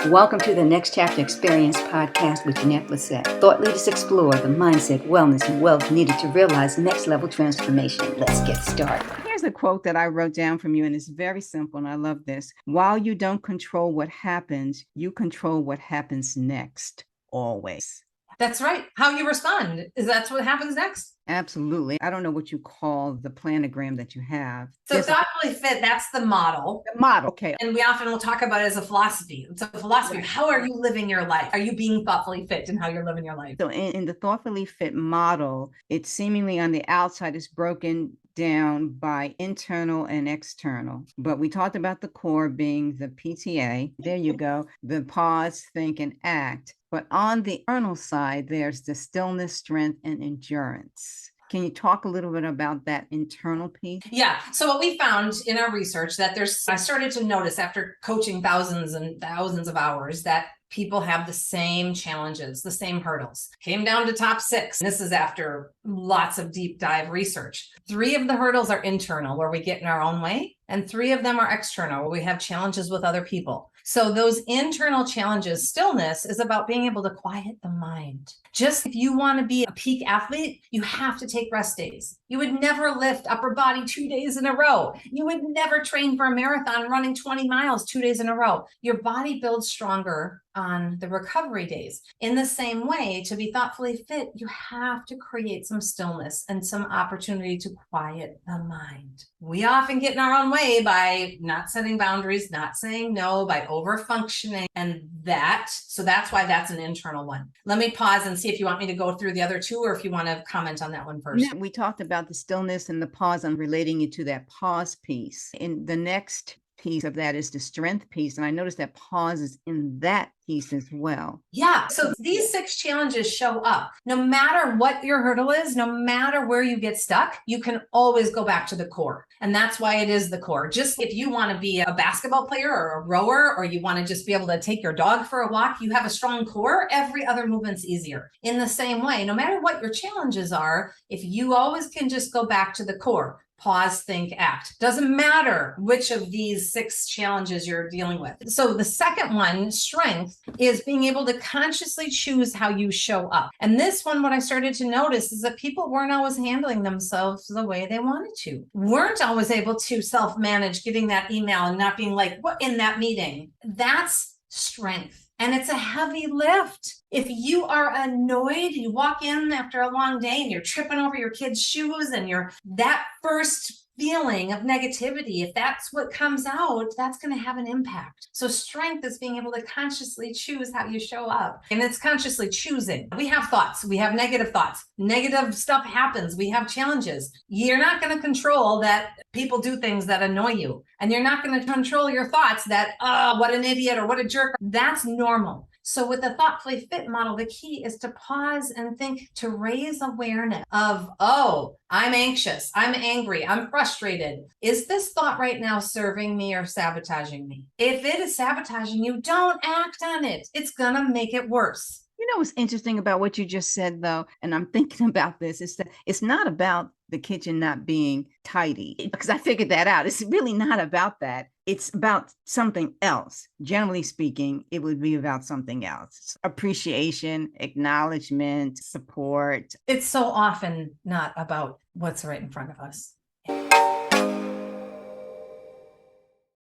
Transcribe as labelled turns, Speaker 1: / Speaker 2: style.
Speaker 1: Welcome to the Next Chapter Experience podcast with Jeanette Lissette. Thought leaders explore the mindset, wellness, and wealth needed to realize next level transformation. Let's get started.
Speaker 2: Here's a quote that I wrote down from you, and it's very simple, and I love this. While you don't control what happens, you control what happens next, always.
Speaker 3: That's right. How you respond that's what happens next.
Speaker 2: Absolutely. I don't know what you call the planogram that you have.
Speaker 3: So thoughtfully fit, that's the model.
Speaker 2: The model. Okay.
Speaker 3: And we often will talk about it as a philosophy. It's a philosophy. Right. How are you living your life? Are you being thoughtfully fit in how you're living your life?
Speaker 2: So in the thoughtfully fit model, it's seemingly on the outside is broken down by internal and external. But we talked about the core being the PTA. There you go. The pause, think, and act. But on the internal side, there's the stillness, strength, and endurance. Can you talk a little bit about that internal piece?
Speaker 3: Yeah. So what we found in our research I started to notice after coaching thousands and thousands of hours that people have the same challenges, the same hurdles. Came down to top 6. This is after lots of deep dive research. 3 of the hurdles are internal, where we get in our own way, and 3 of them are external, where we have challenges with other people. So those internal challenges, stillness is about being able to quiet the mind. Just if you want to be a peak athlete, you have to take rest days. You would never lift upper body 2 days in a row. You would never train for a marathon running 20 miles 2 days in a row. Your body builds stronger on the recovery days. In the same way, to be thoughtfully fit, you have to create some stillness and some opportunity to quiet the mind. We often get in our own way by not setting boundaries, not saying no, by over-functioning, so that's why that's an internal one. Let me pause and see if you want me to go through the other 2 or if you want to comment on that one first.
Speaker 2: We talked about the stillness and the pause and relating it to that pause piece. In the next piece of that is the strength piece. And I noticed that pause is in that piece as well.
Speaker 3: Yeah. So these 6 challenges show up. No matter what your hurdle is, no matter where you get stuck, you can always go back to the core. And that's why it is the core. Just if you want to be a basketball player or a rower, or you want to just be able to take your dog for a walk, you have a strong core, every other movement's easier. In the same way, no matter what your challenges are, if you always can just go back to the core, pause, think, act. Doesn't matter which of these 6 challenges you're dealing with. So the second one, strength, is being able to consciously choose how you show up. And this one, what I started to notice is that people weren't always handling themselves the way they wanted to, weren't always able to self-manage getting that email and not being like, what in that meeting? That's strength. And it's a heavy lift. If you are annoyed, you walk in after a long day and you're tripping over your kids' shoes and that first feeling of negativity, if that's what comes out, that's going to have an impact. So strength is being able to consciously choose how you show up. And it's consciously choosing. We have thoughts. We have negative thoughts. Negative stuff happens. We have challenges. You're not going to control that people do things that annoy you. And you're not going to control your thoughts that, oh, what an idiot or what a jerk. That's normal. So with the thoughtfully fit model, the key is to pause and think, to raise awareness of, oh, I'm anxious, I'm angry, I'm frustrated. Is this thought right now serving me or sabotaging me? If it is sabotaging you, don't act on it. It's going to make it worse.
Speaker 2: You know what's interesting about what you just said, though, and I'm thinking about this, is that it's not about the kitchen not being tidy, because I figured that out. It's really not about that. It's about something else. Generally speaking, it would be about something else. Appreciation, acknowledgement, support.
Speaker 3: It's so often not about what's right in front of us.